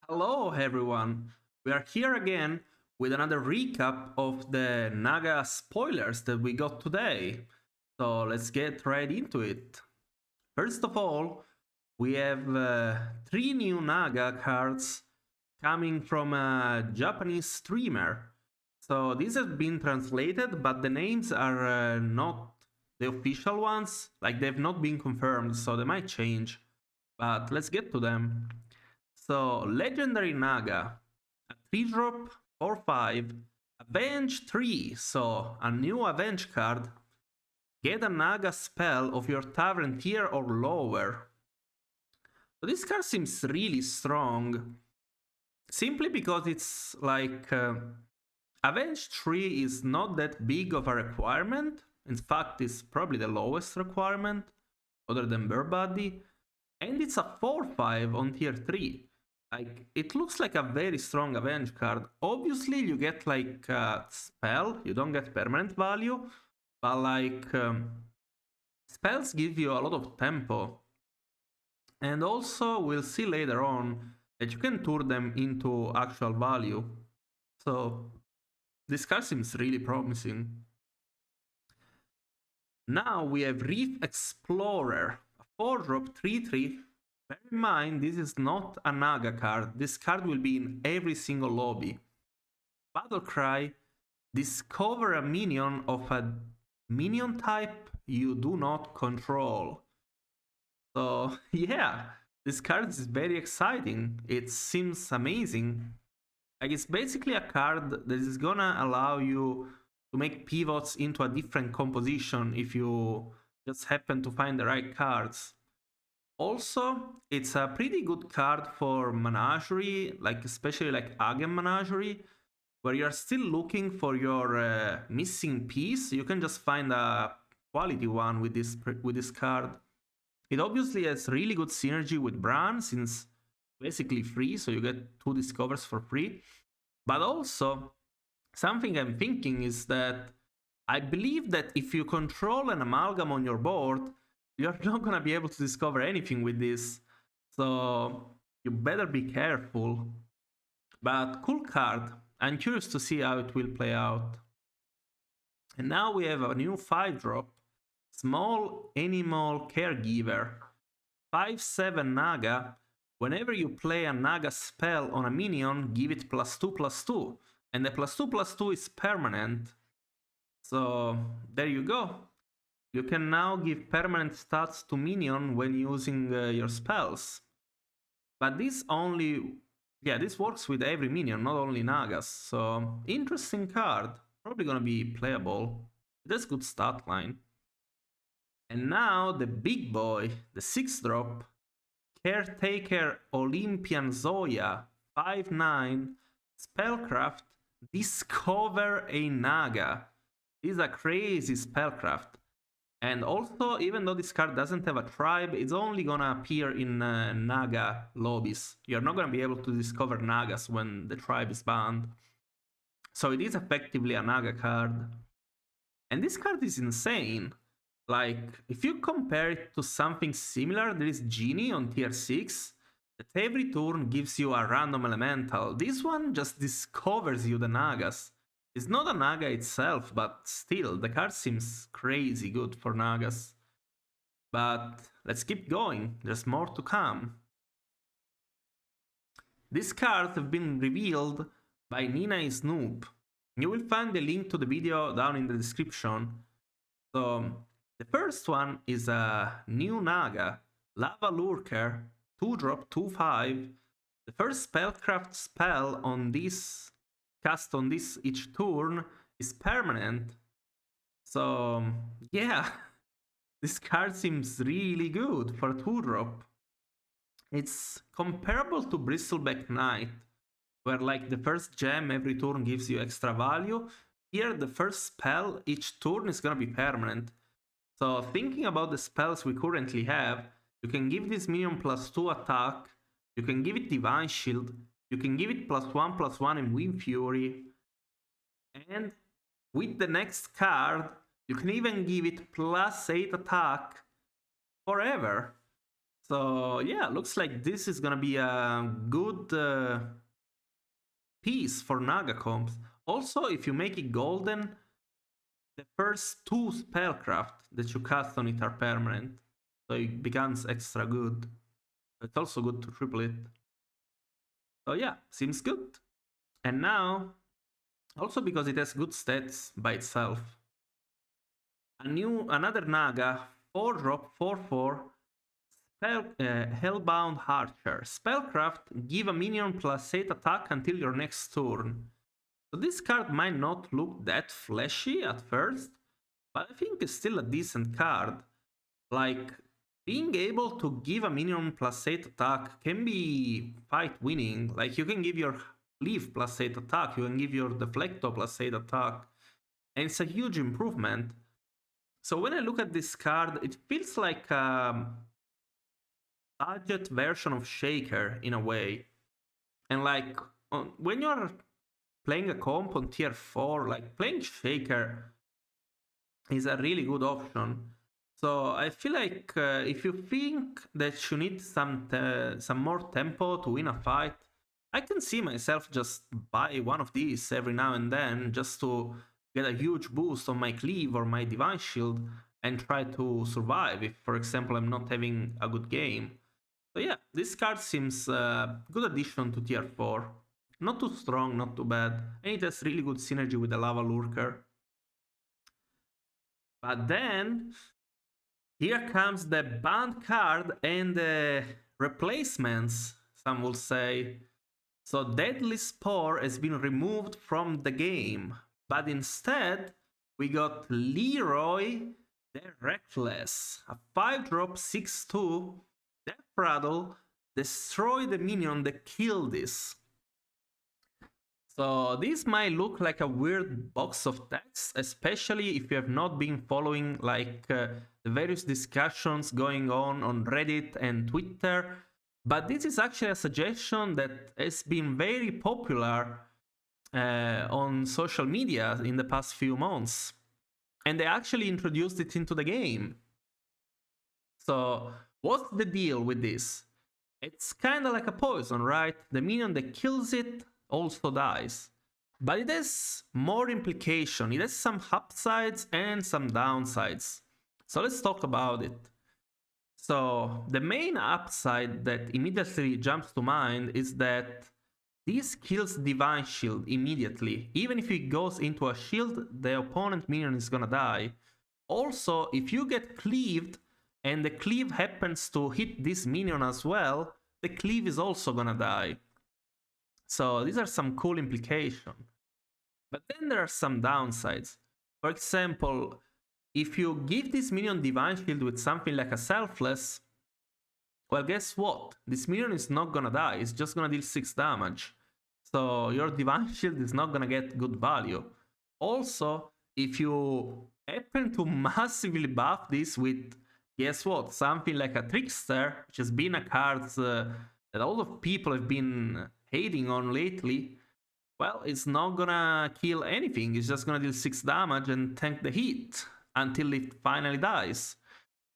Hello everyone, we are here again with another recap of the Naga spoilers that we got today. So let's get right into it. First of all, we have three new Naga cards coming from a Japanese streamer. So these have been translated, but the names are not the official ones, like they've not been confirmed, so they might change. But let's get to them. So, Legendary Naga, a 3 drop, 4/5, Avenge 3, so a new Avenge card. Get a Naga spell of your Tavern tier or lower. So, this card seems really strong, simply because it's like Avenge 3 is not that big of a requirement. In fact, it's probably the lowest requirement, other than Burbody. And it's a 4/5 on tier 3. Like, it looks like a very strong Avenge card. Obviously, you get like a spell, you don't get permanent value, but like spells give you a lot of tempo. And also, we'll see later on that you can turn them into actual value. So, this card seems really promising. Now we have Reef Explorer, a 4 drop 3/3. Bear in mind, this is not a Naga card. This card will be in every single lobby. Battle Cry, discover a minion of a minion type you do not control. So, yeah, this card is very exciting. It seems amazing. Like, it's basically a card that is gonna allow you to make pivots into a different composition if you just happen to find the right cards. Also, it's a pretty good card for Menagerie, like especially like Agent Menagerie, where you're still looking for your missing piece. You can just find a quality one with this card. It obviously has really good synergy with Bran, since basically free, so you get 2 discovers for free. But also, something I'm thinking is that I believe that if you control an amalgam on your board, you're not gonna be able to discover anything with this. So you better be careful. But cool card. I'm curious to see how it will play out. And now we have a new 5 drop. Small Animal Caregiver. 5/7 Naga. Whenever you play a Naga spell on a minion, give it +2/+2. And the +2/+2 is permanent. So there you go. You can now give permanent stats to minion when using your spells. But this works with every minion, not only Nagas. So interesting card. Probably gonna be playable. It has good stat line. And now the big boy, the 6 drop, Caretaker Olympian Zoya, 5/9, Spellcraft, Discover a Naga. This is a crazy spellcraft. And also, even though this card doesn't have a tribe, it's only gonna appear in Naga lobbies. You're not gonna be able to discover Nagas when the tribe is banned. So it is effectively a Naga card. And this card is insane. Like, if you compare it to something similar, there is Genie on tier 6 that every turn gives you a random elemental. This one just discovers you the Nagas. It's not a Naga itself, but still, the card seems crazy good for Nagas. But let's keep going, there's more to come. These cards have been revealed by Nina Snoop. You will find the link to the video down in the description. So, the first one is a new Naga, Lava Lurker, 2 drop 2/5. The first spellcraft spell on this cast on this each turn is permanent. So yeah, this card seems really good for a 2 drop. It's comparable to Bristleback Knight, where like the first gem every turn gives you extra value. Here the first spell each turn is gonna be permanent. So thinking about the spells we currently have, you can give this minion +2 attack, you can give it Divine Shield, you can give it +1/+1 in Wind Fury, and with the next card, you can even give it +8 attack forever. So yeah, looks like this is gonna be a good piece for Naga comps. Also, if you make it golden, the first 2 spellcraft that you cast on it are permanent, so it becomes extra good. It's also good to triple it. So yeah, seems good. And now, also because it has good stats by itself, another Naga 4-drop 4/4 Hellbound Archer. Spellcraft, give a minion +8 attack until your next turn. So this card might not look that flashy at first, but I think it's still a decent card. Like, being able to give a minion +8 attack can be fight winning. Like, you can give your Leaf +8 attack, you can give your Deflecto +8 attack, and it's a huge improvement. So when I look at this card, it feels like a budget version of Shaker in a way. And like, when you're playing a comp on tier 4, like playing Shaker is a really good option. So I feel like if you think that you need some more tempo to win a fight, I can see myself just buy one of these every now and then just to get a huge boost on my cleave or my divine shield and try to survive if, for example, I'm not having a good game. So yeah, this card seems a good addition to tier 4. Not too strong, not too bad, and it has really good synergy with the Lava Lurker. But then, here comes the banned card and the replacements, some will say. So Deadly Spore has been removed from the game, but instead we got Leroy the Reckless, a 5-drop 6/2 Death Rattle, destroy the minion that killed this. So this might look like a weird box of text, especially if you have not been following like the various discussions going on Reddit and Twitter. But this is actually a suggestion that has been very popular on social media in the past few months. And they actually introduced it into the game. So what's the deal with this? It's kind of like a poison, right? The minion that kills it also dies. But it has more implication. It has some upsides and some downsides. So let's talk about it. So the main upside that immediately jumps to mind is that this kills Divine Shield immediately. Even if it goes into a shield, the opponent minion is gonna die. Also, if you get cleaved and the cleave happens to hit this minion as well, the cleave is also gonna die. So these are some cool implications. But then there are some downsides. For example, if you give this minion Divine Shield with something like a Selfless, well, guess what? This minion is not gonna die, it's just gonna deal 6 damage. So your Divine Shield is not gonna get good value. Also, if you happen to massively buff this with, guess what, something like a Trickster, which has been a card that a lot of people have been hating on lately, well, it's not gonna kill anything, it's just gonna deal 6 damage and tank the hit until it finally dies.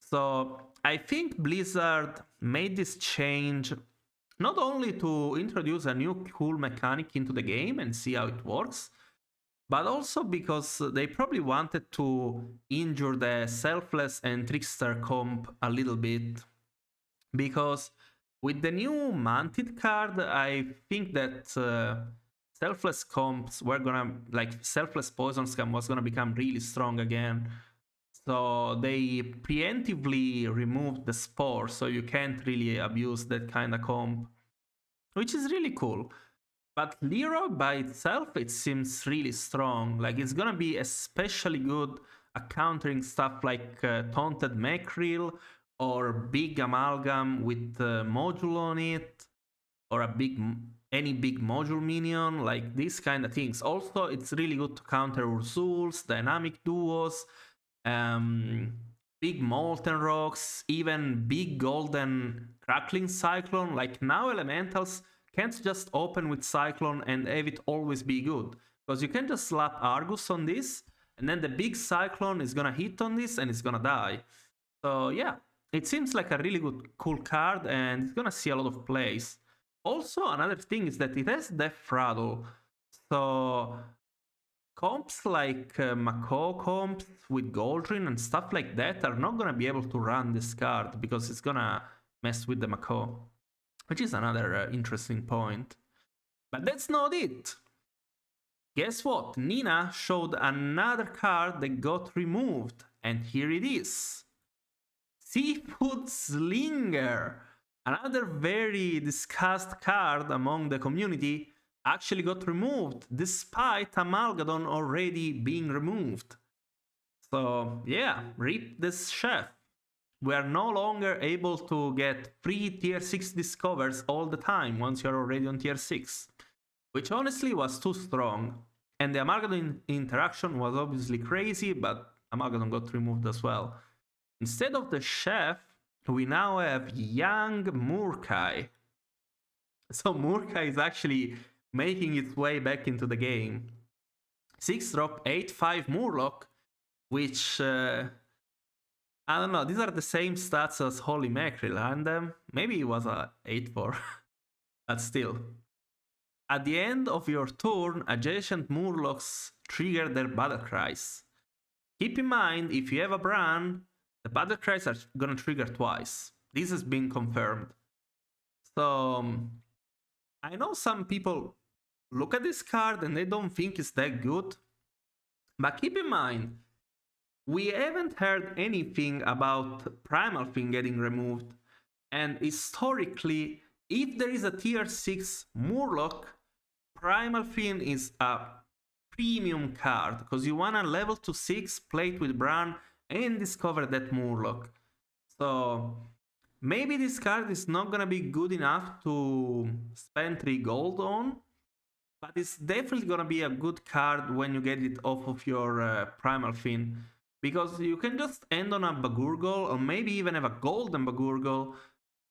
So I think Blizzard made this change not only to introduce a new cool mechanic into the game and see how it works, but also because they probably wanted to injure the Selfless and Trickster comp a little bit. Because with the new Manted card, I think that Selfless comps were gonna, like, Selfless Poison Scam was gonna become really strong again. So they preemptively removed the Spore, so you can't really abuse that kind of comp, which is really cool. But Leroy by itself, it seems really strong. Like, it's gonna be especially good at countering stuff like Taunted Mackerel or Big Amalgam with module on it, or any big module minion, like these kind of things. Also, it's really good to counter Urzuls, Dynamic Duos, big Molten Rocks, even big Golden Crackling Cyclone. Like, now Elementals can't just open with Cyclone and have it always be good, because you can just slap Argus on this, and then the big Cyclone is gonna hit on this and it's gonna die. So yeah, It seems like a really good, cool card, and it's gonna see a lot of plays. Also, another thing is that it has Death Rattle, so comps like Mako comps with Goldrin and stuff like that are not gonna be able to run this card because it's gonna mess with the Mako, which is another interesting point. But that's not it. Guess what? Nina showed another card that got removed, and here it is. Seafoodslinger, another very discussed card among the community, actually got removed despite Amalgadon already being removed. So yeah, rip this chef. We are no longer able to get free tier 6 discovers all the time once you're already on tier 6, which honestly was too strong. And the Amalgadon interaction was obviously crazy, but Amalgadon got removed as well. Instead of the chef, we now have young Murkai. So Murkai is actually making its way back into the game. 6-drop, 8-5 Murloc, which, I don't know, these are the same stats as Holy Mackerel, and maybe it was a 8-4, but still. At the end of your turn, adjacent Murlocs trigger their battle cries. Keep in mind, if you have a Bran, the battle cries are gonna trigger twice. This has been confirmed. So, I know some people look at this card and they don't think it's that good. But keep in mind, we haven't heard anything about Primal Fiend getting removed. And historically, if there is a tier 6 Murloc, Primal Fiend is a premium card, because you wanna level to 6, play it with Bran, and discover that Murloc. So maybe this card is not gonna be good enough to spend 3 gold on, but it's definitely gonna be a good card when you get it off of your Primal Fiend, because you can just end on a Bagurgle, or maybe even have a golden Bagurgle,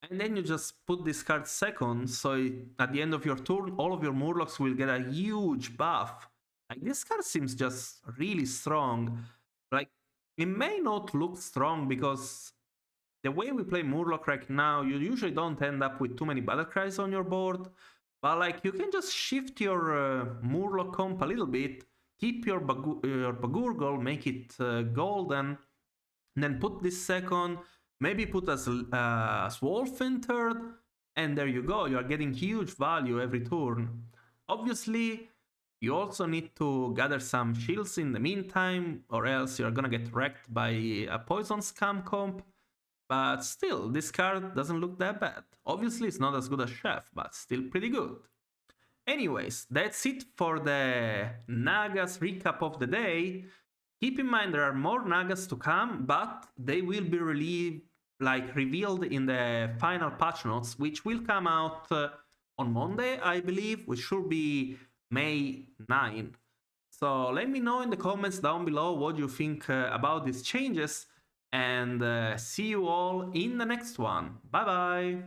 and then you just put this card second, so at the end of your turn, all of your Murlocs will get a huge buff. Like, this card seems just really strong. Like, it may not look strong because the way we play Murloc right now, you usually don't end up with too many battle cries on your board. But like, you can just shift your Murloc comp a little bit, keep your Bagurgle, make it golden, and then put this second, maybe put a Swolfen third, and there you go. You are getting huge value every turn. Obviously, you also need to gather some shields in the meantime, or else you're gonna get wrecked by a Poison Scam comp. But still, this card doesn't look that bad. Obviously, it's not as good as Chef, but still pretty good. Anyways, that's it for the Nagas recap of the day. Keep in mind there are more Nagas to come, but they will be revealed in the final patch notes, which will come out on Monday, I believe, which should be May 9. So let me know in the comments down below what you think about these changes, and see you all in the next one. Bye bye!